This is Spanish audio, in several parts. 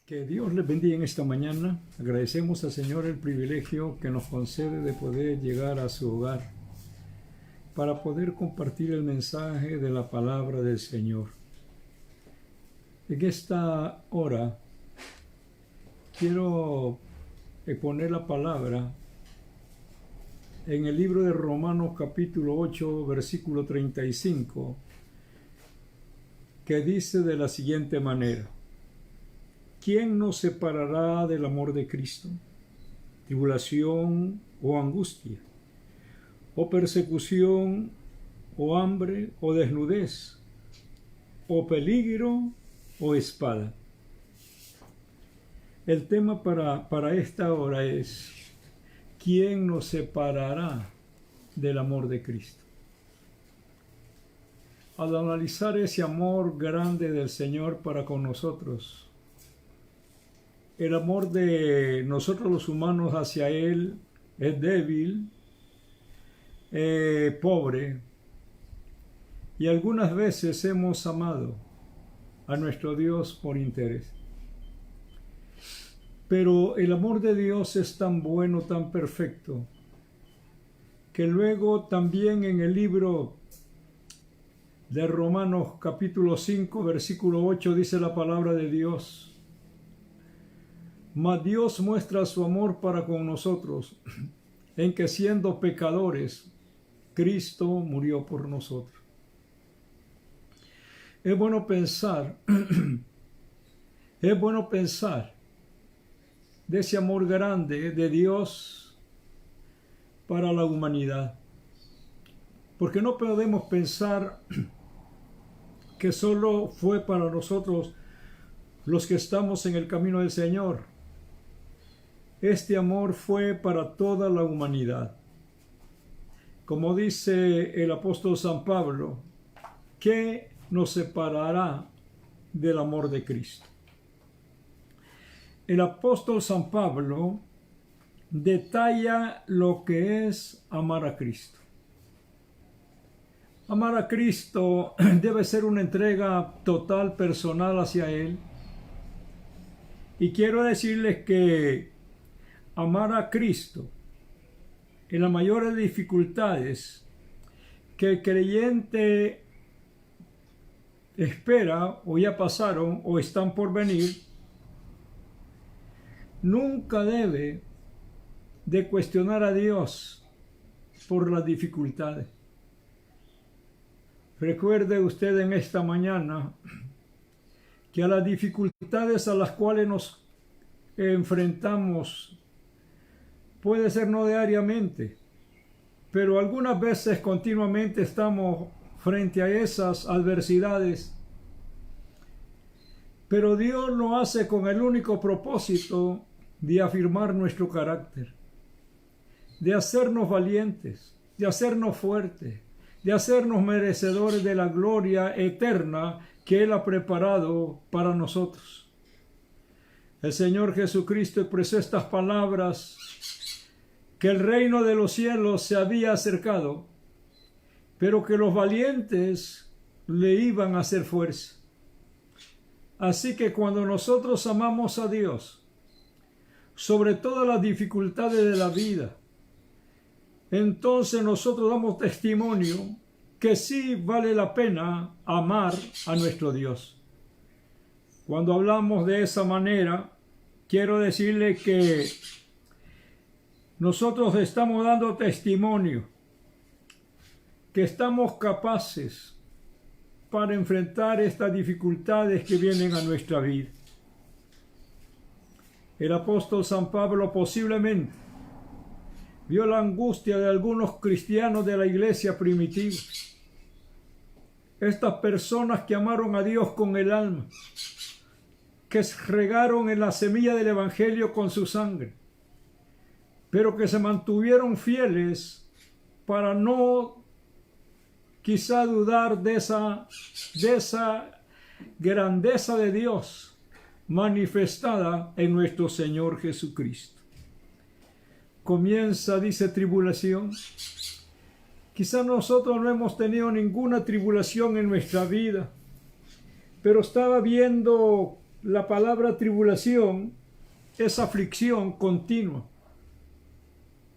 Que Dios les bendiga en esta mañana. Agradecemos al Señor el privilegio que nos concede de poder llegar a su hogar para poder compartir el mensaje de la palabra del Señor. En esta hora quiero exponer la palabra en el libro de Romanos capítulo 8, versículo 35, que dice de la siguiente manera: ¿Quién nos separará del amor de Cristo? ¿Tribulación o angustia? ¿O persecución? ¿O hambre? ¿O desnudez? ¿O peligro? ¿O espada? El tema para esta hora es: ¿quién nos separará del amor de Cristo? Al analizar ese amor grande del Señor para con nosotros, el amor de nosotros los humanos hacia Él es débil, pobre, y algunas veces hemos amado a nuestro Dios por interés. Pero el amor de Dios es tan bueno, tan perfecto, que luego también en el libro de Romanos capítulo 5, versículo 8 dice la palabra de Dios: mas Dios muestra su amor para con nosotros, en que siendo pecadores, Cristo murió por nosotros. Es bueno pensar de ese amor grande de Dios para la humanidad. Porque no podemos pensar que solo fue para nosotros los que estamos en el camino del Señor. Este amor fue para toda la humanidad. Como dice el apóstol San Pablo, ¿qué nos separará del amor de Cristo? El apóstol San Pablo detalla lo que es amar a Cristo. Amar a Cristo debe ser una entrega total, personal hacia Él. Y quiero decirles que amar a Cristo en las mayores dificultades que el creyente espera o ya pasaron o están por venir, nunca debe de cuestionar a Dios por las dificultades. Recuerde usted en esta mañana que a las dificultades a las cuales nos enfrentamos, puede ser no diariamente, pero algunas veces continuamente estamos frente a esas adversidades. Pero Dios lo hace con el único propósito de afirmar nuestro carácter, de hacernos valientes, de hacernos fuertes, de hacernos merecedores de la gloria eterna que Él ha preparado para nosotros. El Señor Jesucristo expresó estas palabras: que el reino de los cielos se había acercado, pero que los valientes le iban a hacer fuerza. Así que cuando nosotros amamos a Dios, sobre todas las dificultades de la vida, entonces nosotros damos testimonio que sí vale la pena amar a nuestro Dios. Cuando hablamos de esa manera, quiero decirle que nosotros estamos dando testimonio que estamos capaces para enfrentar estas dificultades que vienen a nuestra vida. El apóstol San Pablo posiblemente vio la angustia de algunos cristianos de la iglesia primitiva. Estas personas que amaron a Dios con el alma, que regaron en la semilla del evangelio con su sangre, pero que se mantuvieron fieles para no quizá dudar de esa grandeza de Dios manifestada en nuestro Señor Jesucristo. Comienza, dice, tribulación. Quizá nosotros no hemos tenido ninguna tribulación en nuestra vida, pero estaba viendo la palabra tribulación es aflicción continua,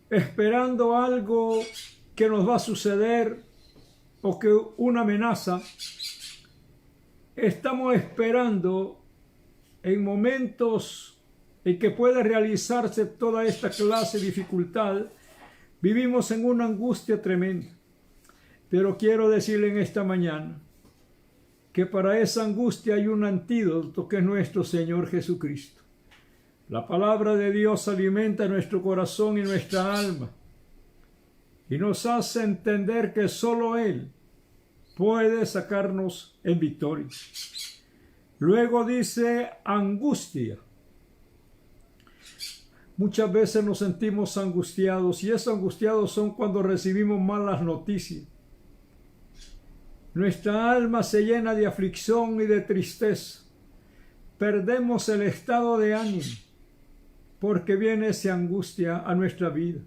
esperando algo que nos va a suceder o que una amenaza. Estamos esperando en momentos en que puede realizarse toda esta clase de dificultad. Vivimos en una angustia tremenda. Pero quiero decirle en esta mañana que para esa angustia hay un antídoto, que es nuestro Señor Jesucristo. La palabra de Dios alimenta nuestro corazón y nuestra alma y nos hace entender que solo Él puede sacarnos en victoria. Luego dice angustia. Muchas veces nos sentimos angustiados, y esos angustiados son cuando recibimos malas noticias. Nuestra alma se llena de aflicción y de tristeza. Perdemos el estado de ánimo porque viene esa angustia a nuestra vida.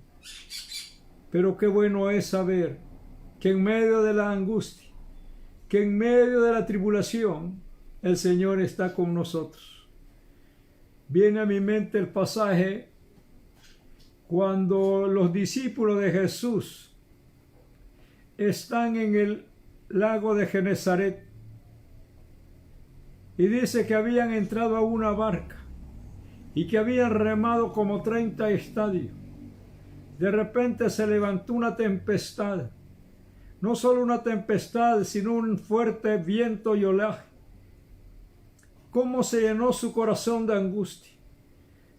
Pero qué bueno es saber que en medio de la angustia, que en medio de la tribulación, el Señor está con nosotros. Viene a mi mente el pasaje cuando los discípulos de Jesús están en el lago de Genesaret y dice que habían entrado a una barca y que habían remado como 30 estadios. De repente se levantó una tempestad, no solo una tempestad, sino un fuerte viento y oleaje. Cómo se llenó su corazón de angustia.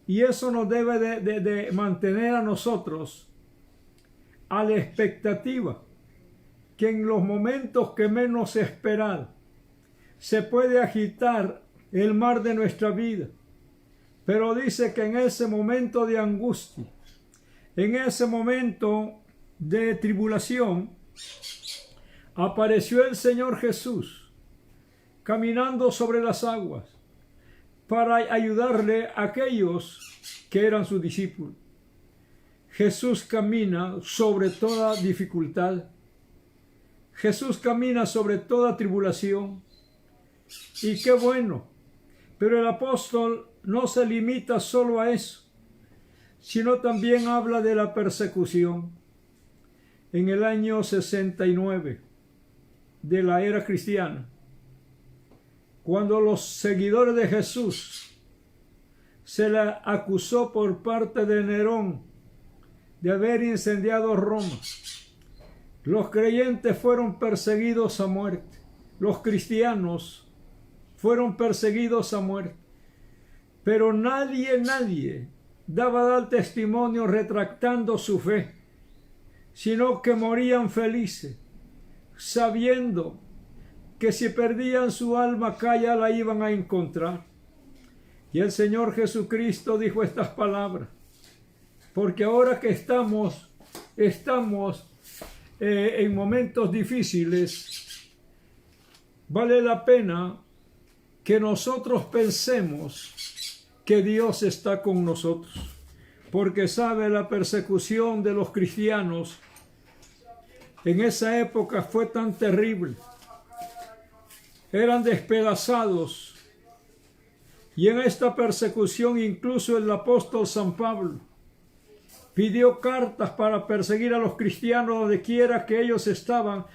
Y eso nos debe de mantener a nosotros a la expectativa que en los momentos que menos esperar se puede agitar el mar de nuestra vida. Pero dice que en ese momento de angustia, en ese momento de tribulación, apareció el Señor Jesús caminando sobre las aguas para ayudarle a aquellos que eran sus discípulos. Jesús camina sobre toda dificultad. Jesús camina sobre toda tribulación. Y qué bueno. Pero el apóstol no se limita solo a eso, sino también habla de la persecución. En el año 69 de la era cristiana, cuando los seguidores de Jesús se le acusó por parte de Nerón de haber incendiado Roma, los creyentes fueron perseguidos a muerte. Los cristianos fueron perseguidos a muerte. Pero nadie daba testimonio retractando su fe, sino que morían felices, sabiendo que si perdían su alma acá ya la iban a encontrar. Y el Señor Jesucristo dijo estas palabras, porque ahora que estamos en momentos difíciles, vale la pena que nosotros pensemos que Dios está con nosotros, porque sabe, la persecución de los cristianos en esa época fue tan terrible. Eran despedazados, y en esta persecución incluso el apóstol San Pablo pidió cartas para perseguir a los cristianos donde quiera que ellos estaban,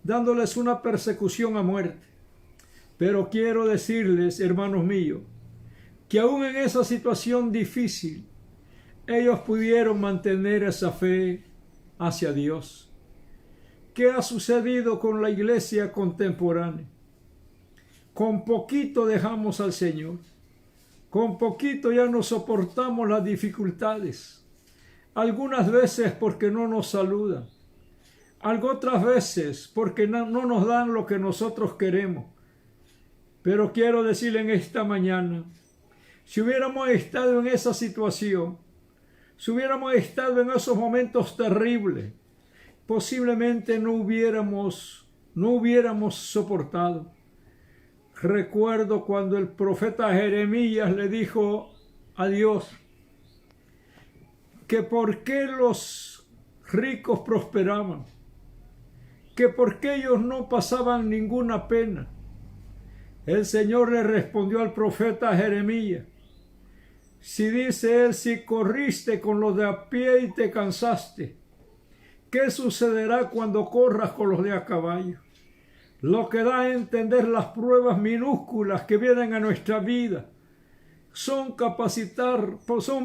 dándoles una persecución a muerte. Pero quiero decirles, hermanos míos, que aún en esa situación difícil, ellos pudieron mantener esa fe hacia Dios. ¿Qué ha sucedido con la iglesia contemporánea? Con poquito dejamos al Señor. Con poquito ya no soportamos las dificultades. Algunas veces porque no nos saludan. Otras veces porque no nos dan lo que nosotros queremos. Pero quiero decirle en esta mañana, si hubiéramos estado en esa situación, si hubiéramos estado en esos momentos terribles, posiblemente no hubiéramos soportado. Recuerdo cuando el profeta Jeremías le dijo a Dios que por qué los ricos prosperaban, que por qué ellos no pasaban ninguna pena, El Señor le respondió al profeta Jeremías: si dice él, si corriste con los de a pie y te cansaste, ¿qué sucederá cuando corras con los de a caballo? Lo que da a entender las pruebas minúsculas que vienen a nuestra vida son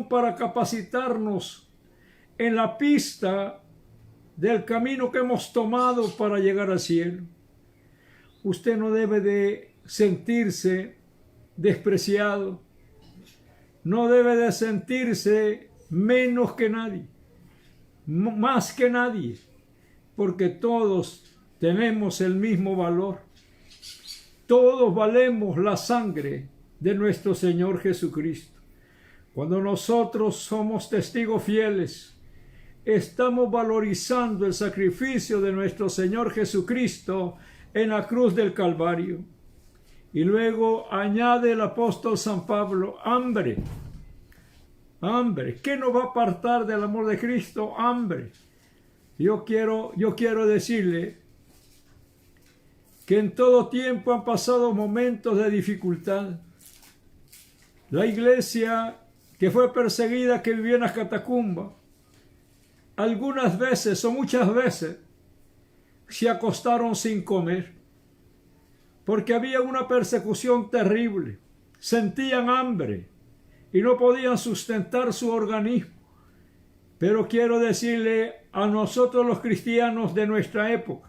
para capacitarnos en la pista del camino que hemos tomado para llegar al cielo. Usted no debe de sentirse despreciado, no debe de sentirse menos que nadie, más que nadie, porque todos tenemos el mismo valor. Todos valemos la sangre de nuestro Señor Jesucristo. Cuando nosotros somos testigos fieles, estamos valorizando el sacrificio de nuestro Señor Jesucristo en la cruz del Calvario. Y luego añade el apóstol San Pablo: hambre. Hambre. ¿Qué nos va a apartar del amor de Cristo? Hambre. Yo quiero decirle que en todo tiempo han pasado momentos de dificultad. La iglesia que fue perseguida, que vivía en las catacumbas, algunas veces o muchas veces se acostaron sin comer, porque había una persecución terrible. Sentían hambre y no podían sustentar su organismo. Pero quiero decirle a nosotros los cristianos de nuestra época,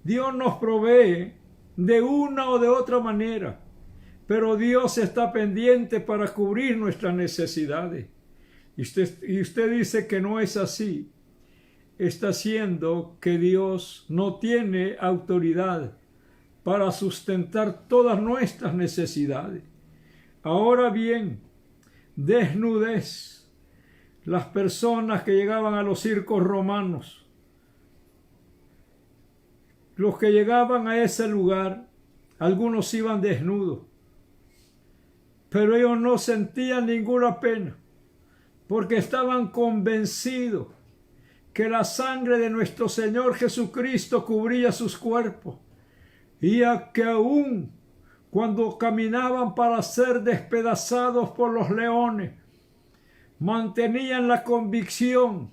Dios nos provee de una o de otra manera, pero Dios está pendiente para cubrir nuestras necesidades. Y usted dice que no es así. Está haciendo que Dios no tiene autoridad para sustentar todas nuestras necesidades. Ahora bien, desnudez. Las personas que llegaban a los circos romanos, los que llegaban a ese lugar, algunos iban desnudos, pero ellos no sentían ninguna pena, porque estaban convencidos que la sangre de nuestro Señor Jesucristo cubría sus cuerpos, y a que aún cuando caminaban para ser despedazados por los leones, mantenían la convicción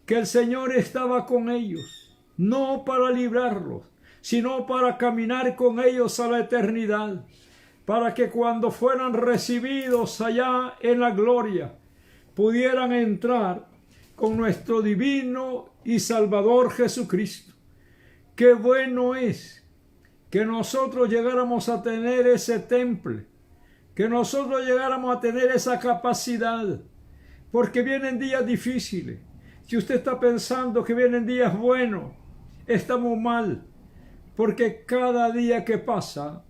que el Señor estaba con ellos, no para librarlos, sino para caminar con ellos a la eternidad, para que cuando fueran recibidos allá en la gloria, pudieran entrar con nuestro divino y Salvador Jesucristo. Qué bueno es que nosotros llegáramos a tener ese temple, que nosotros llegáramos a tener esa capacidad, porque vienen días difíciles. Si usted está pensando que vienen días buenos, estamos mal, porque cada día que pasa,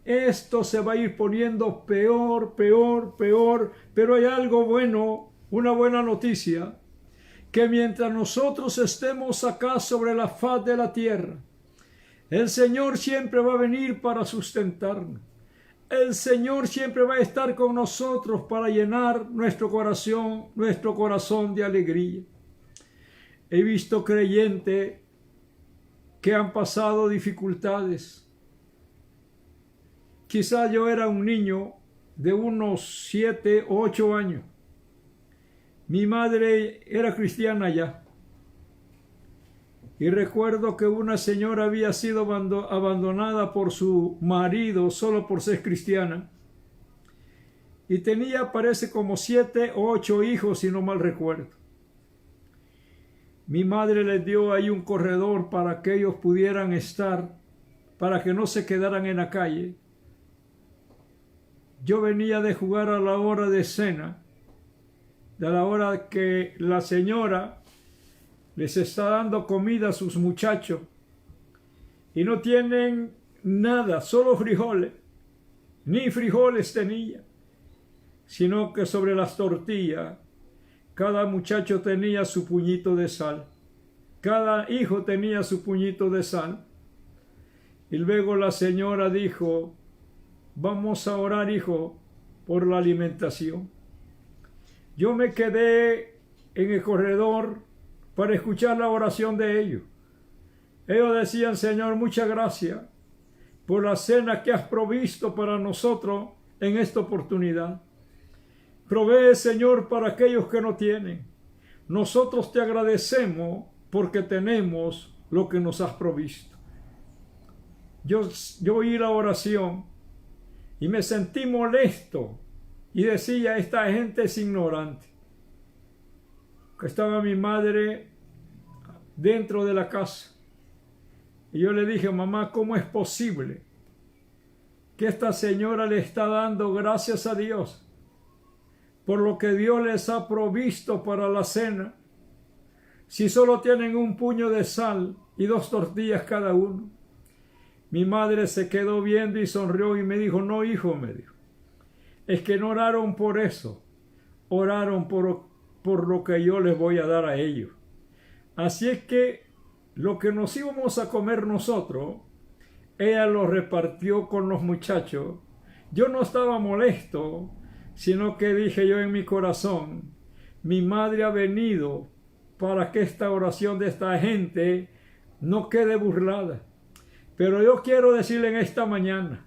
esto se va a ir poniendo peor, pero hay algo bueno, una buena noticia, que mientras nosotros estemos acá sobre la faz de la tierra, el Señor siempre va a venir para sustentarnos. El Señor siempre va a estar con nosotros para llenar nuestro corazón de alegría. He visto creyentes que han pasado dificultades. Quizá yo era un niño de unos 7 o 8 años. Mi madre era cristiana ya. Y recuerdo que una señora había sido abandonada por su marido solo por ser cristiana. Y tenía, parece, como 7 o 8 hijos, si no mal recuerdo. Mi madre les dio ahí un corredor para que ellos pudieran estar, para que no se quedaran en la calle. Yo venía de jugar a la hora de cena, de la hora que la señora les está dando comida a sus muchachos y no tienen nada, solo frijoles, ni frijoles tenía, sino que sobre las tortillas cada muchacho tenía su puñito de sal, cada hijo tenía su puñito de sal. Y luego la señora dijo: vamos a orar, hijo, por la alimentación. Yo me quedé en el corredor para escuchar la oración de ellos. Ellos decían: Señor, muchas gracias, por la cena que has provisto para nosotros en esta oportunidad. Provee, Señor, para aquellos que no tienen. Nosotros te agradecemos porque tenemos lo que nos has provisto. Yo oí la oración y me sentí molesto y decía, esta gente es ignorante. Estaba mi madre dentro de la casa y yo le dije, mamá, ¿cómo es posible que esta señora le está dando gracias a Dios por lo que Dios les ha provisto para la cena, si solo tienen un puño de sal y 2 tortillas cada uno? Mi madre se quedó viendo y sonrió y me dijo, no, hijo, me dijo, es que no oraron por eso, oraron por lo que yo les voy a dar a ellos. Así es que lo que nos íbamos a comer nosotros, ella lo repartió con los muchachos. Yo no estaba molesto, sino que dije yo en mi corazón, mi madre ha venido para que esta oración de esta gente no quede burlada. Pero yo quiero decirle en esta mañana,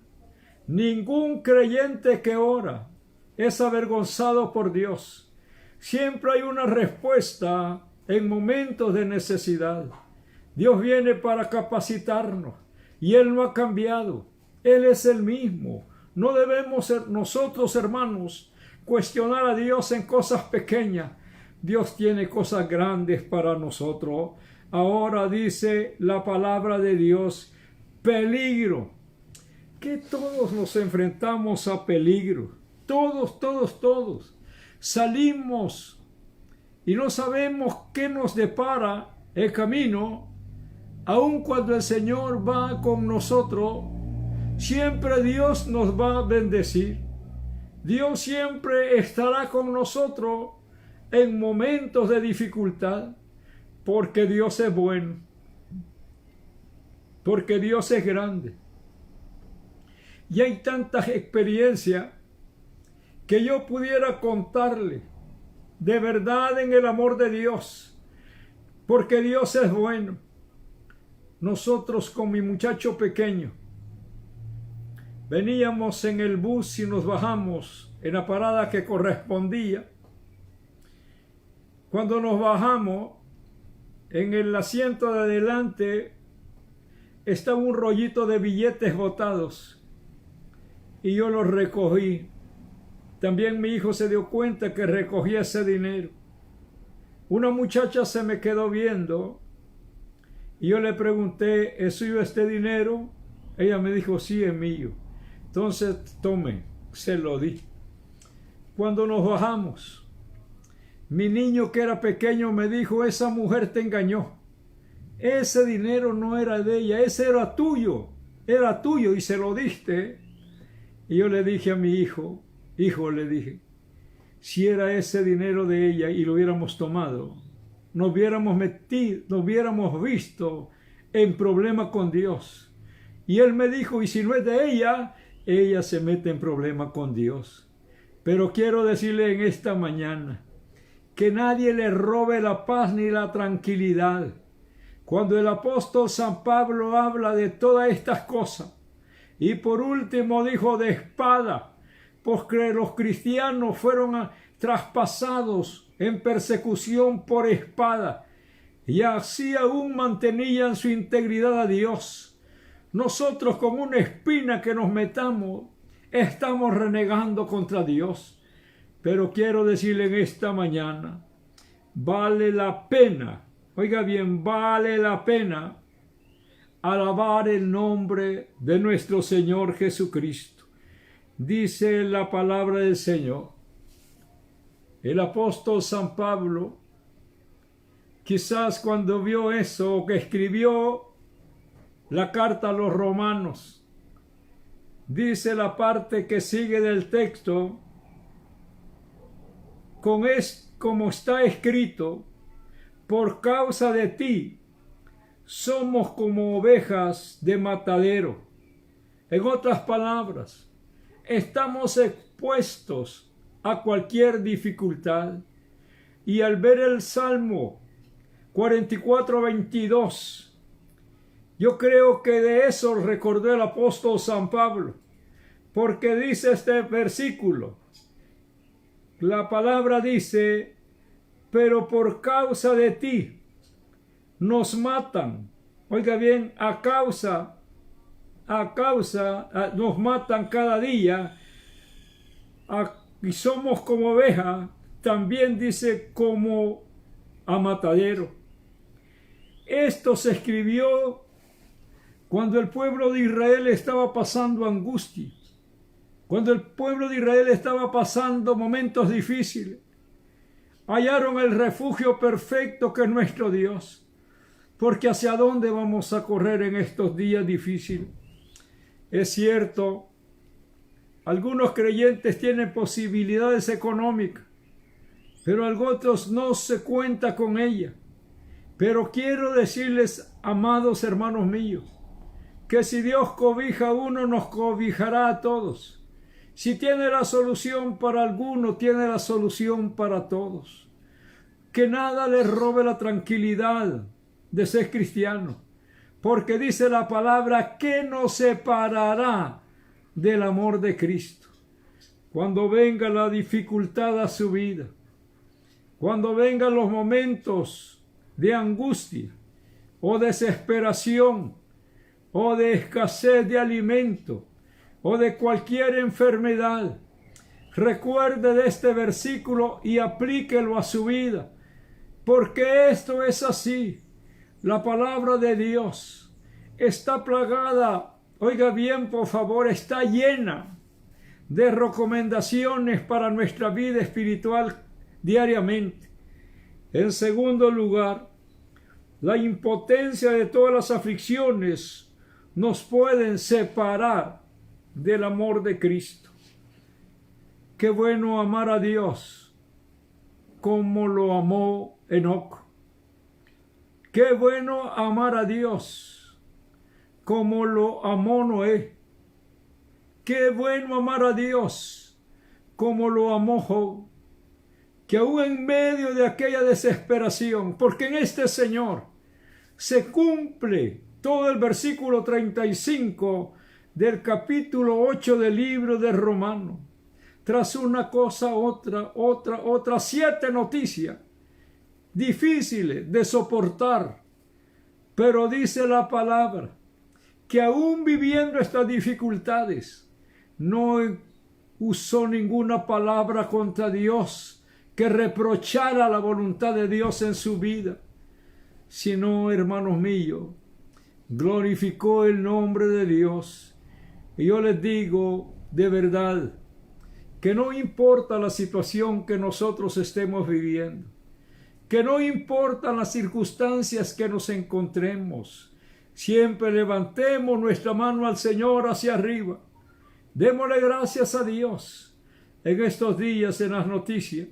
ningún creyente que ora es avergonzado por Dios. Siempre hay una respuesta en momentos de necesidad. Dios viene para capacitarnos y Él no ha cambiado. Él es el mismo. No debemos ser nosotros, hermanos, cuestionar a Dios en cosas pequeñas. Dios tiene cosas grandes para nosotros. Ahora dice la palabra de Dios, peligro. Que todos nos enfrentamos a peligro. Todos. Salimos y no sabemos qué nos depara el camino. Aun cuando el Señor va con nosotros, siempre Dios nos va a bendecir. Dios siempre estará con nosotros en momentos de dificultad, porque Dios es bueno, porque Dios es grande. Y hay tantas experiencias que yo pudiera contarle de verdad en el amor de Dios, porque Dios es bueno. Nosotros con mi muchacho pequeño veníamos en el bus y nos bajamos en la parada que correspondía. Cuando nos bajamos, en el asiento de adelante estaba un rollito de billetes botados y yo los recogí. También mi hijo se dio cuenta que recogía ese dinero. Una muchacha se me quedó viendo y yo le pregunté, ¿es suyo este dinero? Ella me dijo, sí, es mío. Entonces, tome, se lo di. Cuando nos bajamos, mi niño que era pequeño me dijo, esa mujer te engañó. Ese dinero no era de ella, ese era tuyo y se lo diste. Y yo le dije a mi hijo, le dije, si era ese dinero de ella y lo hubiéramos tomado, nos hubiéramos metido, nos hubiéramos visto en problema con Dios. Y él me dijo, y si no es de ella, ella se mete en problema con Dios. Pero quiero decirle en esta mañana, que nadie le robe la paz ni la tranquilidad. Cuando el apóstol San Pablo habla de todas estas cosas, y por último dijo de espada, porque los cristianos fueron traspasados en persecución por espada, y así aún mantenían su integridad a Dios. Nosotros con una espina que nos metamos, estamos renegando contra Dios. Pero quiero decirle en esta mañana, vale la pena, oiga bien, vale la pena alabar el nombre de nuestro Señor Jesucristo. Dice la palabra del Señor. El apóstol San Pablo, quizás cuando vio eso, que escribió la carta a los romanos, dice la parte que sigue del texto, como está escrito, por causa de ti somos como ovejas de matadero. En otras palabras, estamos expuestos a cualquier dificultad. Y al ver el Salmo 44:22, Yo creo que de eso recordó el apóstol San Pablo, porque dice este versículo, la palabra dice, pero por causa de ti nos matan. Oiga bien, nos matan cada día, y somos como ovejas, también dice como a matadero. Esto se escribió cuando el pueblo de Israel estaba pasando angustia, cuando el pueblo de Israel estaba pasando momentos difíciles. Hallaron el refugio perfecto que es nuestro Dios, porque ¿hacia dónde vamos a correr en estos días difíciles? Es cierto, algunos creyentes tienen posibilidades económicas, pero otros no se cuenta con ellas. Pero quiero decirles, amados hermanos míos, que si Dios cobija a uno, nos cobijará a todos. Si tiene la solución para alguno, tiene la solución para todos. Que nada les robe la tranquilidad de ser cristiano, porque dice la palabra que nos separará del amor de Cristo. Cuando venga la dificultad a su vida, cuando vengan los momentos de angustia o desesperación o de escasez de alimento o de cualquier enfermedad, recuerde de este versículo y aplíquelo a su vida, porque esto es así. La palabra de Dios está plagada, oiga bien por favor, está llena de recomendaciones para nuestra vida espiritual diariamente. En segundo lugar, la impotencia de todas las aflicciones nos pueden separar del amor de Cristo. Qué bueno amar a Dios como lo amó Enoc. Qué bueno amar a Dios como lo amó Noé. Qué bueno amar a Dios como lo amó Job. Que aún en medio de aquella desesperación, porque en este Señor se cumple todo el versículo 35 del capítulo 8 del libro de Romanos. Tras una cosa, otra, 7 noticias difíciles de soportar. Pero dice la palabra que aún viviendo estas dificultades, no usó ninguna palabra contra Dios que reprochara la voluntad de Dios en su vida, sino, hermanos míos, glorificó el nombre de Dios. Y yo les digo de verdad que no importa la situación que nosotros estemos viviendo, que no importan las circunstancias que nos encontremos, siempre levantemos nuestra mano al Señor hacia arriba. Démosle gracias a Dios. En estos días en las noticias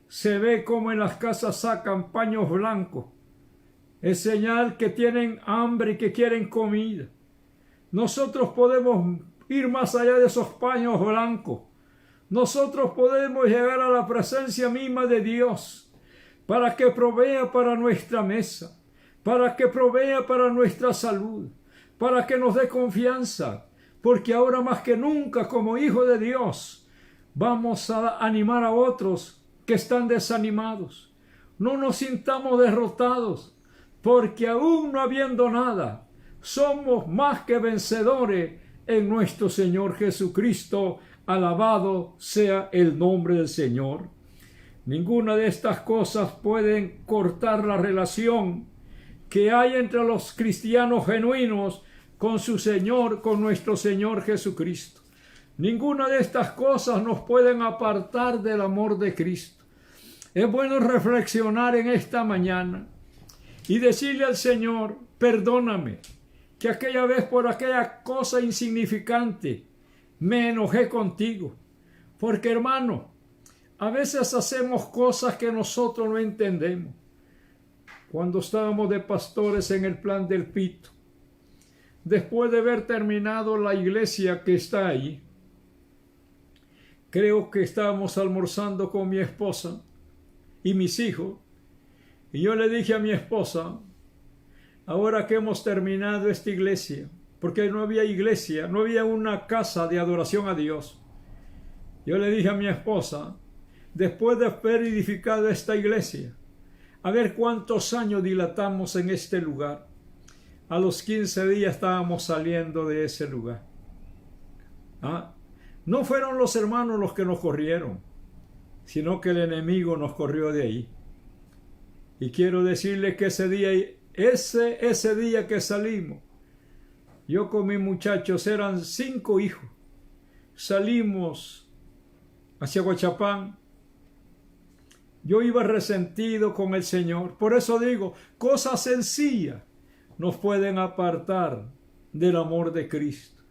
se ve como en las casas sacan paños blancos. Es señal que tienen hambre y que quieren comida. Nosotros podemos ir más allá de esos paños blancos. Nosotros podemos llegar a la presencia misma de Dios para que provea para nuestra mesa, para que provea para nuestra salud, para que nos dé confianza, porque ahora más que nunca como hijos de Dios vamos a animar a otros que están desanimados. No nos sintamos derrotados, porque aún no habiendo nada, somos más que vencedores en nuestro Señor Jesucristo. Alabado sea el nombre del Señor. Ninguna de estas cosas pueden cortar la relación que hay entre los cristianos genuinos con su Señor, con nuestro Señor Jesucristo. Ninguna de estas cosas nos pueden apartar del amor de Cristo. Es bueno reflexionar en esta mañana y decirle al Señor, perdóname, que aquella vez por aquella cosa insignificante me enojé contigo. Porque, hermano, a veces hacemos cosas que nosotros no entendemos. Cuando estábamos de pastores en el Plan del Pito, después de haber terminado la iglesia que está ahí, creo que estábamos almorzando con mi esposa y mis hijos, y yo le dije a mi esposa, ahora que hemos terminado esta iglesia, porque no había iglesia, no había una casa de adoración a Dios. Yo le dije a mi esposa, después de haber edificado esta iglesia, a ver cuántos años dilatamos en este lugar. A los 15 días estábamos saliendo de ese lugar. No fueron los hermanos los que nos corrieron, sino que el enemigo nos corrió de ahí. Y quiero decirle que ese día que salimos, yo con mis muchachos, eran 5 hijos, salimos hacia Huachapán. Yo iba resentido con el Señor. Por eso digo, cosas sencillas nos pueden apartar del amor de Cristo.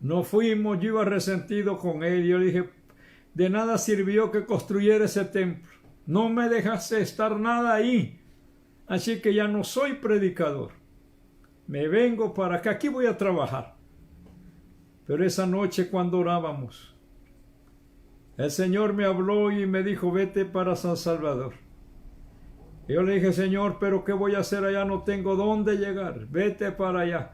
No fuimos, yo iba resentido con Él. Yo le dije, de nada sirvió que construyera ese templo. No me dejaste estar nada ahí. Así que ya no soy predicador. Me vengo para acá, aquí voy a trabajar. Pero esa noche cuando orábamos, el Señor me habló y me dijo, vete para San Salvador. Yo le dije, Señor, pero ¿qué voy a hacer allá? No tengo dónde llegar. Vete para allá.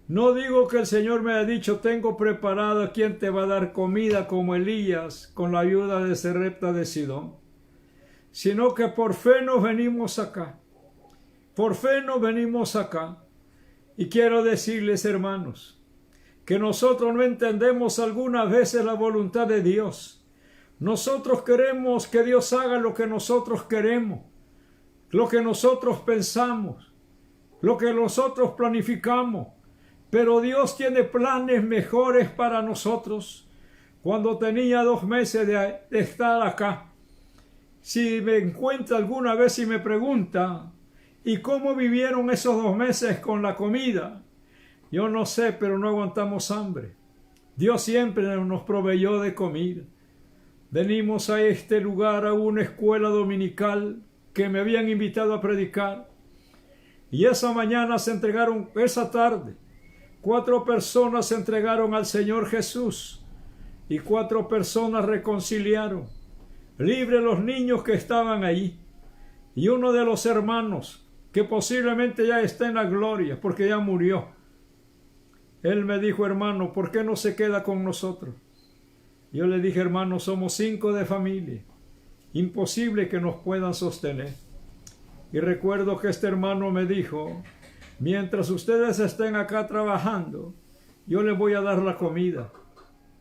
No digo que el Señor me haya dicho, tengo preparado a quien te va a dar comida como Elías con la ayuda de Sarepta de Sidón, sino que por fe nos venimos acá. Por fe nos venimos acá. Y quiero decirles, hermanos, que nosotros no entendemos algunas veces la voluntad de Dios. Nosotros queremos que Dios haga lo que nosotros queremos, lo que nosotros pensamos, lo que nosotros planificamos. Pero Dios tiene planes mejores para nosotros. Cuando tenía 2 meses de estar acá, si me encuentra alguna vez y me pregunta, ¿y cómo vivieron esos 2 meses con la comida? Yo no sé, pero no aguantamos hambre. Dios siempre nos proveyó de comida. Venimos a este lugar, a una escuela dominical que me habían invitado a predicar. Y esa mañana esa tarde, 4 personas se entregaron al Señor Jesús y 4 personas reconciliaron. Libre los niños que estaban ahí. Y uno de los hermanos, que posiblemente ya está en la gloria porque ya murió, él me dijo, hermano, ¿por qué no se queda con nosotros? Yo le dije, hermano, somos 5 de familia. Imposible que nos puedan sostener. Y recuerdo que este hermano me dijo, mientras ustedes estén acá trabajando, yo les voy a dar la comida.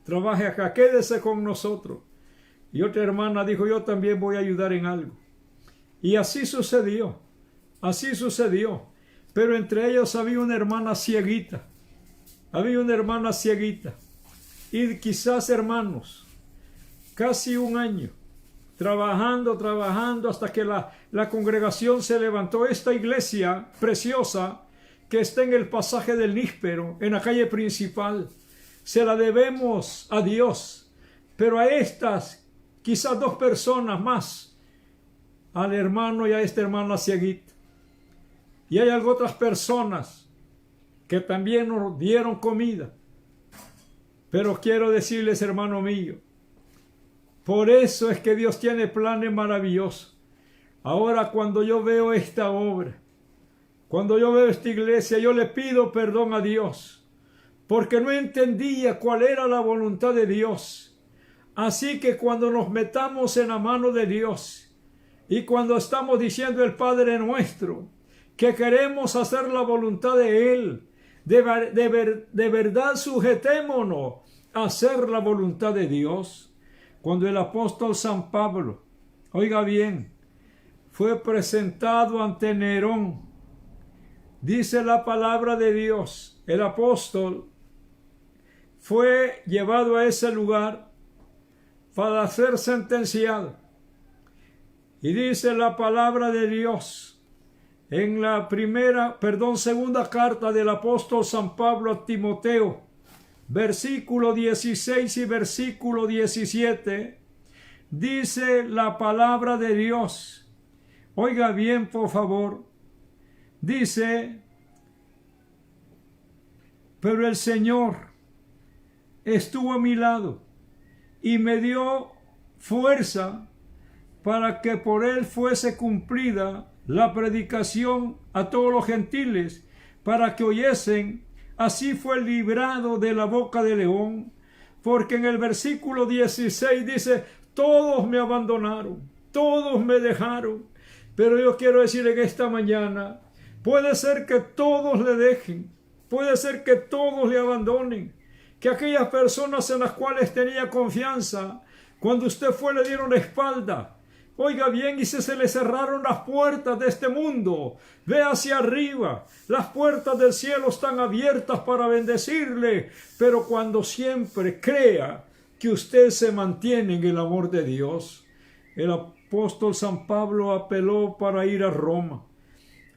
Trabaje acá, quédese con nosotros. Y otra hermana dijo, yo también voy a ayudar en algo. Y así sucedió. Así sucedió. Pero entre ellos había una hermana cieguita. Había una hermana cieguita. Y quizás, hermanos, casi 1 año, trabajando hasta que la congregación se levantó. Esta iglesia preciosa que está en el pasaje del Níspero, en la calle principal, se la debemos a Dios. Pero a estas, quizás 2 personas más, al hermano y a esta hermana cieguita. Y hay otras personas que también nos dieron comida. Pero quiero decirles, hermano mío, por eso es que Dios tiene planes maravillosos. Ahora, cuando yo veo esta obra, cuando yo veo esta iglesia, yo le pido perdón a Dios, porque no entendía cuál era la voluntad de Dios. Así que cuando nos metamos en la mano de Dios y cuando estamos diciendo el Padre Nuestro, que queremos hacer la voluntad de Él, de verdad sujetémonos a hacer la voluntad de Dios. Cuando el apóstol San Pablo, oiga bien, fue presentado ante Nerón, dice la palabra de Dios, el apóstol fue llevado a ese lugar para ser sentenciado. Y dice la palabra de Dios en la segunda carta del apóstol San Pablo a Timoteo, versículo 16 y versículo 17, dice la palabra de Dios. Oiga bien, por favor. Dice, pero el Señor estuvo a mi lado y me dio fuerza para que por él fuese cumplida la predicación a todos los gentiles para que oyesen. Así fue librado de la boca del león, porque en el versículo 16 dice: todos me abandonaron, todos me dejaron. Pero yo quiero decir en esta mañana, puede ser que todos le dejen, puede ser que todos le abandonen, que aquellas personas en las cuales tenía confianza, cuando usted fue le dieron la espalda. Oiga bien, y se le cerraron las puertas de este mundo. Ve hacia arriba, las puertas del cielo están abiertas para bendecirle, pero cuando siempre crea que usted se mantiene en el amor de Dios. El apóstol San Pablo apeló para ir a Roma.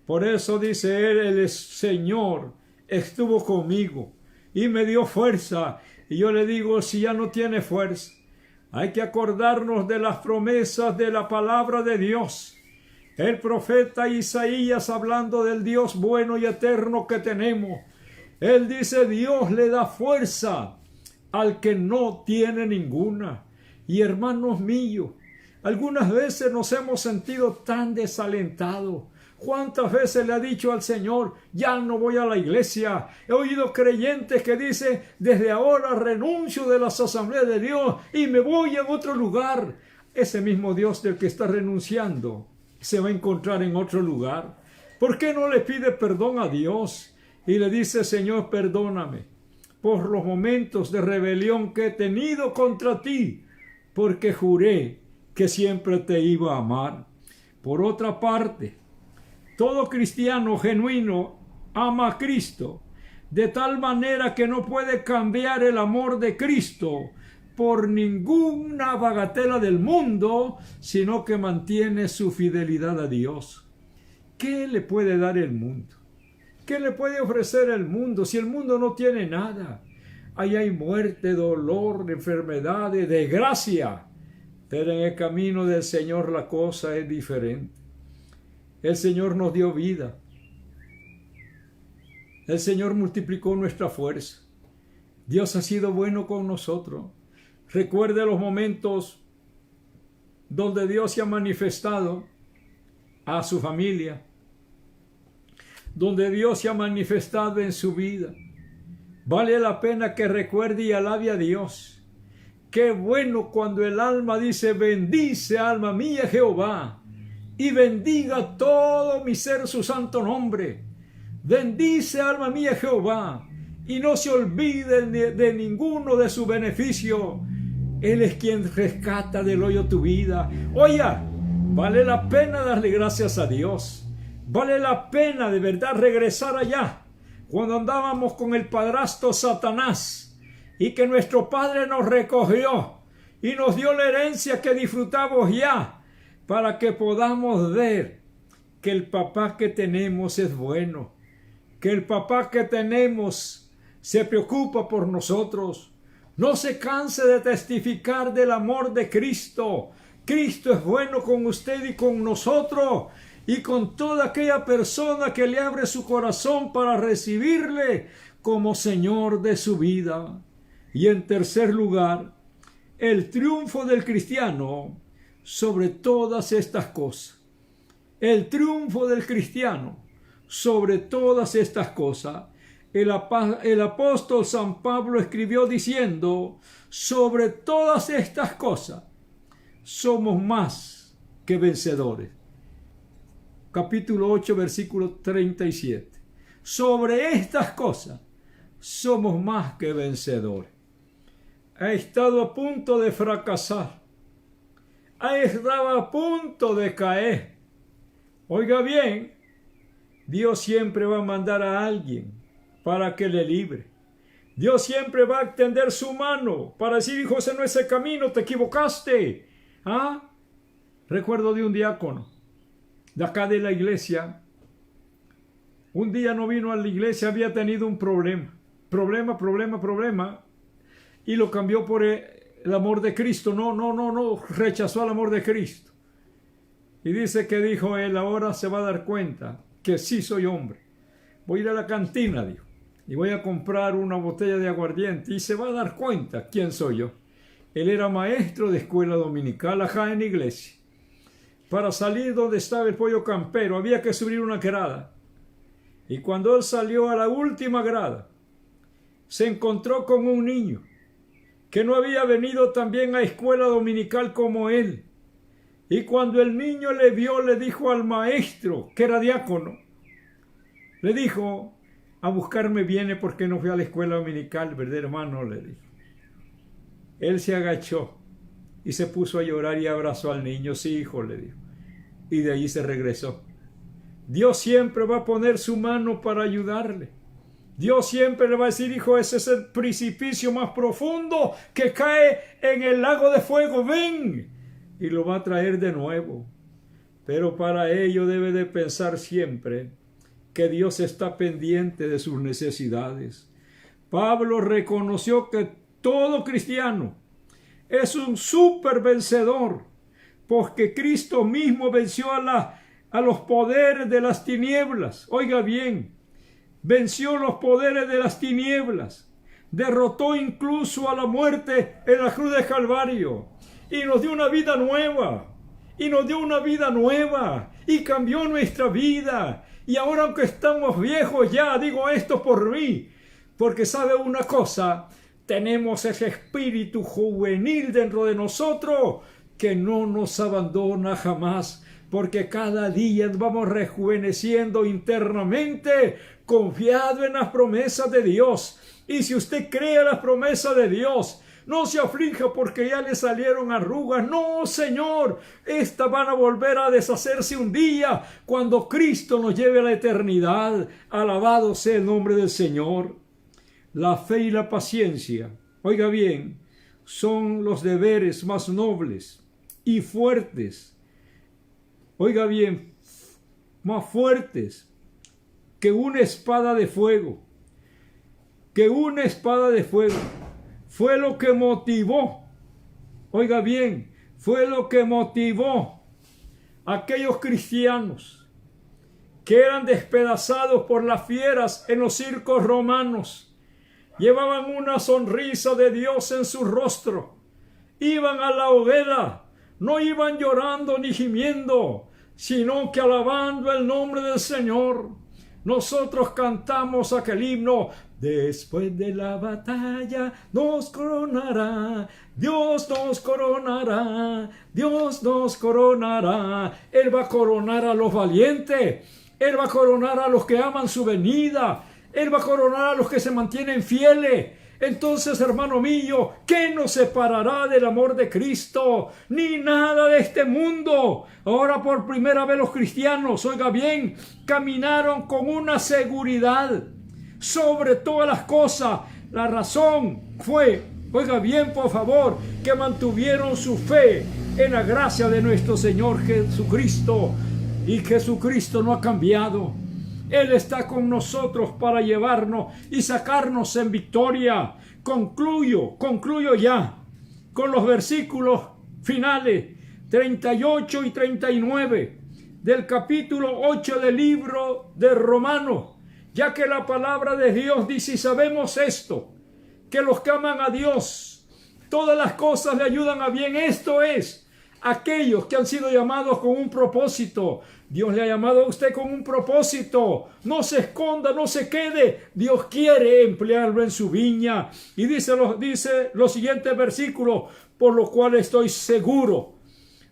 Por eso dice él: el Señor estuvo conmigo y me dio fuerza. Y yo le digo, si ya no tiene fuerza, hay que acordarnos de las promesas de la palabra de Dios. El profeta Isaías, hablando del Dios bueno y eterno que tenemos, él dice: Dios le da fuerza al que no tiene ninguna. Y hermanos míos, algunas veces nos hemos sentido tan desalentados. ¿Cuántas veces le ha dicho al Señor: ya no voy a la iglesia? He oído creyentes que dicen: desde ahora renuncio de las asambleas de Dios y me voy a otro lugar. Ese mismo Dios del que está renunciando se va a encontrar en otro lugar. ¿Por qué no le pide perdón a Dios y le dice: Señor, perdóname por los momentos de rebelión que he tenido contra ti, porque juré que siempre te iba a amar? Por otra parte, todo cristiano genuino ama a Cristo, de tal manera que no puede cambiar el amor de Cristo por ninguna bagatela del mundo, sino que mantiene su fidelidad a Dios. ¿Qué le puede dar el mundo? ¿Qué le puede ofrecer el mundo si el mundo no tiene nada? Ahí hay muerte, dolor, enfermedades, desgracia. Pero en el camino del Señor la cosa es diferente. El Señor nos dio vida. El Señor multiplicó nuestra fuerza. Dios ha sido bueno con nosotros. Recuerde los momentos donde Dios se ha manifestado a su familia, donde Dios se ha manifestado en su vida. Vale la pena que recuerde y alabe a Dios. Qué bueno cuando el alma dice: bendice, alma mía, Jehová, y bendiga todo mi ser su santo nombre. Bendice, alma mía, Jehová, y no se olvide de ninguno de sus beneficios. Él es quien rescata del hoyo tu vida. Oiga, vale la pena darle gracias a Dios. Vale la pena de verdad regresar allá, cuando andábamos con el padrastro Satanás, y que nuestro Padre nos recogió y nos dio la herencia que disfrutamos ya, para que podamos ver que el papá que tenemos es bueno, que el papá que tenemos se preocupa por nosotros. No se canse de testificar del amor de Cristo. Cristo es bueno con usted y con nosotros, y con toda aquella persona que le abre su corazón para recibirle como Señor de su vida. Y en tercer lugar, el triunfo del cristiano sobre todas estas cosas. El triunfo del cristiano sobre todas estas cosas. El apóstol San Pablo escribió diciendo: sobre todas estas cosas somos más que vencedores. Capítulo 8, versículo 37. Sobre estas cosas somos más que vencedores. Ha estado a punto de fracasar. Ha estado a punto de caer. Oiga bien, Dios siempre va a mandar a alguien para que le libre. Dios siempre va a extender su mano para decir: hijo, ese no es el camino, te equivocaste. Recuerdo de un diácono de acá de la iglesia. Un día no vino a la iglesia, había tenido un problema, y lo cambió por el amor de Cristo. No, rechazó el amor de Cristo. Y dice que dijo él: ahora se va a dar cuenta que sí soy hombre. Voy a ir a la cantina, dijo, y voy a comprar una botella de aguardiente, y se va a dar cuenta quién soy yo. Él era maestro de escuela dominical acá en la iglesia. para salir donde estaba el pollo campero había que subir una grada. Y cuando él salió a la última grada, se encontró con un niño que no había venido también a escuela dominical como él. Y cuando el niño le vio, le dijo al maestro, que era diácono, le dijo: a buscarme viene porque no fui a la escuela dominical, ¿verdad, hermano? Le dijo. Él se agachó y se puso a llorar y abrazó al niño. Sí, hijo, le dijo. Y de allí se regresó. Dios siempre va a poner su mano para ayudarle. Dios siempre le va a decir: hijo, ese es el precipicio más profundo que cae en el lago de fuego, ven. Y lo va a traer de nuevo. Pero para ello debe de pensar siempre que Dios está pendiente de sus necesidades. Pablo reconoció que todo cristiano es un súper vencedor, porque Cristo mismo venció a los poderes de las tinieblas. Oiga bien, venció los poderes de las tinieblas, derrotó incluso a la muerte en la cruz de Calvario y nos dio una vida nueva, y cambió nuestra vida. Y ahora, aunque estamos viejos ya, digo esto por mí, porque sabe una cosa, tenemos ese espíritu juvenil dentro de nosotros que no nos abandona jamás, porque cada día vamos rejuveneciendo internamente, confiado en las promesas de Dios. Y si usted cree las promesas de Dios, no se aflija porque ya le salieron arrugas. No, Señor, estas van a volver a deshacerse un día cuando Cristo nos lleve a la eternidad. Alabado sea el nombre del Señor. La fe y la paciencia, oiga bien, son los deberes más nobles y fuertes. Oiga bien, más fuertes que una espada de fuego. Que una espada de fuego. Fue lo que motivó, oiga bien, fue lo que motivó a aquellos cristianos que eran despedazados por las fieras en los circos romanos. Llevaban una sonrisa de Dios en su rostro. Iban a la hoguera, no iban llorando ni gimiendo, sino que alabando el nombre del Señor. Nosotros cantamos aquel himno: después de la batalla nos coronará, Dios nos coronará, Dios nos coronará. Él va a coronar a los valientes, Él va a coronar a los que aman su venida, Él va a coronar a los que se mantienen fieles. Entonces, hermano mío, ¿qué nos separará del amor de Cristo? Ni nada de este mundo. Ahora por primera vez los cristianos, oiga bien, caminaron con una seguridad sobre todas las cosas. La razón fue, oiga bien por favor, que mantuvieron su fe en la gracia de nuestro Señor Jesucristo. Y Jesucristo no ha cambiado. Él está con nosotros para llevarnos y sacarnos en victoria. Concluyo ya con los versículos finales 38 y 39 del capítulo 8 del libro de Romanos, ya que la palabra de Dios dice: y sabemos esto, que los que aman a Dios, todas las cosas le ayudan a bien. Esto es, aquellos que han sido llamados con un propósito. Dios le ha llamado a usted con un propósito. No se esconda, no se quede. Dios quiere emplearlo en su viña. Y dice los siguientes versículos: por lo cual estoy seguro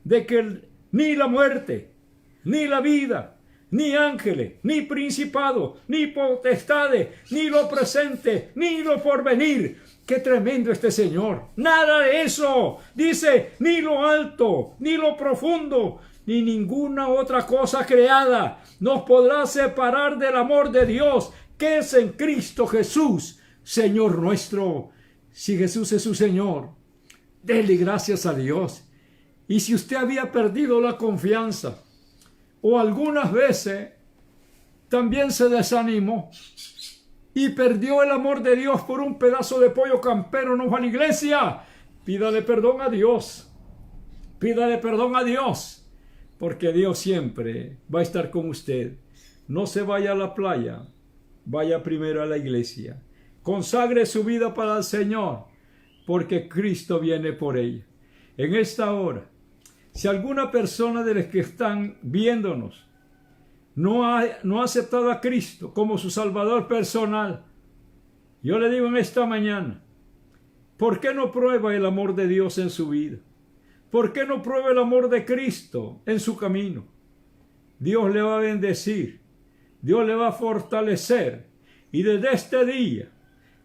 de que ni la muerte, ni la vida, ni ángeles, ni principados, ni potestades, ni lo presente, ni lo porvenir. ¡Qué tremendo este Señor! Nada de eso. Dice, ni lo alto, ni lo profundo, ni ninguna otra cosa creada nos podrá separar del amor de Dios que es en Cristo Jesús, Señor nuestro. Si Jesús es su Señor, dele gracias a Dios. Y si usted había perdido la confianza, o algunas veces también se desanimó y perdió el amor de Dios por un pedazo de pollo campero, no va a la iglesia, pídale perdón a Dios. Pídale perdón a Dios, porque Dios siempre va a estar con usted. No se vaya a la playa, vaya primero a la iglesia. Consagre su vida para el Señor, porque Cristo viene por ella. En esta hora, Si alguna persona de los que están viéndonos no ha aceptado a Cristo como su Salvador personal, yo le digo en esta mañana, ¿por qué no prueba el amor de Dios en su vida? ¿Por qué no prueba el amor de Cristo en su camino? Dios le va a bendecir, Dios le va a fortalecer, y desde este día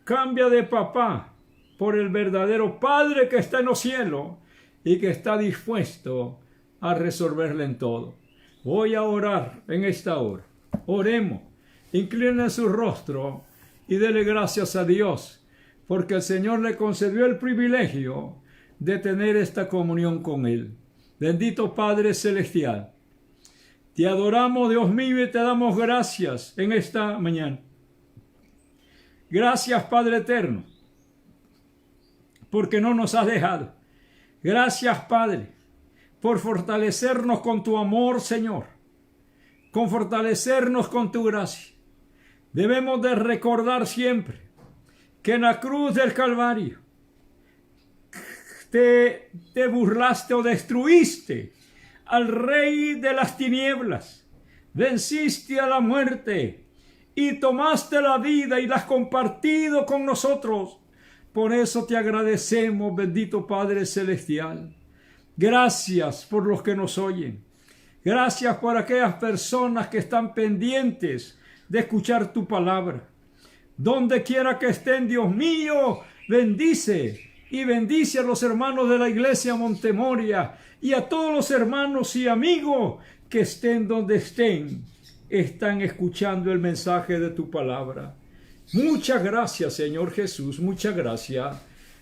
cambia de papá por el verdadero Padre que está en los cielos y que está dispuesto a resolverle en todo. Voy a orar en esta hora. Oremos, inclinen su rostro y dele gracias a Dios, porque el Señor le concedió el privilegio de tener esta comunión con Él. Bendito Padre Celestial, te adoramos, Dios mío, y te damos gracias en esta mañana. Gracias, Padre eterno, porque no nos has dejado. Gracias, Padre, por fortalecernos con tu amor, Señor, con fortalecernos con tu gracia. Debemos de recordar siempre que en la cruz del Calvario te burlaste o destruiste al rey de las tinieblas, venciste a la muerte y tomaste la vida y la has compartido con nosotros. Por eso te agradecemos, bendito Padre Celestial. Gracias por los que nos oyen. Gracias por aquellas personas que están pendientes de escuchar tu palabra. Donde quiera que estén, Dios mío, bendice y bendice a los hermanos de la iglesia Montemoria y a todos los hermanos y amigos que estén donde estén, están escuchando el mensaje de tu palabra. Muchas gracias, Señor Jesús, muchas gracias.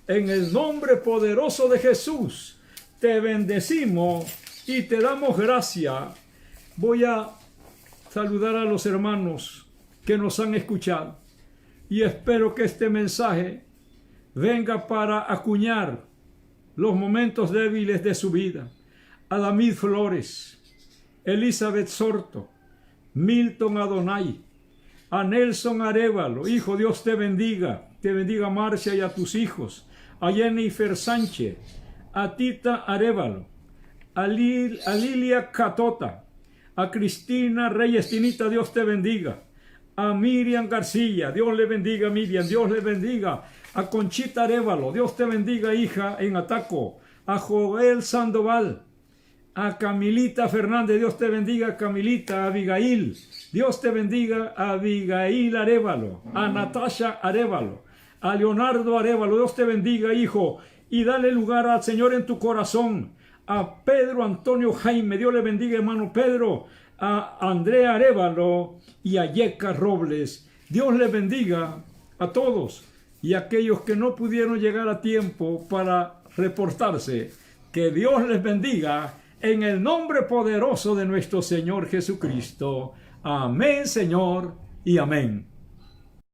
En el nombre poderoso de Jesús, te bendecimos y te damos gracias. Voy a saludar a los hermanos que nos han escuchado y espero que este mensaje venga para acuñar los momentos débiles de su vida. A David Flores, Elizabeth Sorto, Milton Adonai, a Nelson Arevalo, hijo, Dios te bendiga Marcia y a tus hijos, a Jennifer Sánchez, a Tita Arevalo, a Lilia Catota, a Cristina Reyes Tinita, Dios te bendiga, a Miriam García, Dios le bendiga Miriam, Dios le bendiga, a Conchita Arevalo, Dios te bendiga hija en Ataco, a Joel Sandoval, a Camilita Fernández, Dios te bendiga Camilita, a Abigail, Dios te bendiga a Abigail Arevalo, a Natasha Arevalo, a Leonardo Arevalo, Dios te bendiga hijo, y dale lugar al Señor en tu corazón, a Pedro Antonio Jaime, Dios le bendiga hermano Pedro, a Andrea Arevalo y a Yeca Robles, Dios le bendiga a todos y a aquellos que no pudieron llegar a tiempo para reportarse, que Dios les bendiga en el nombre poderoso de nuestro Señor Jesucristo. Amén, Señor, y amén.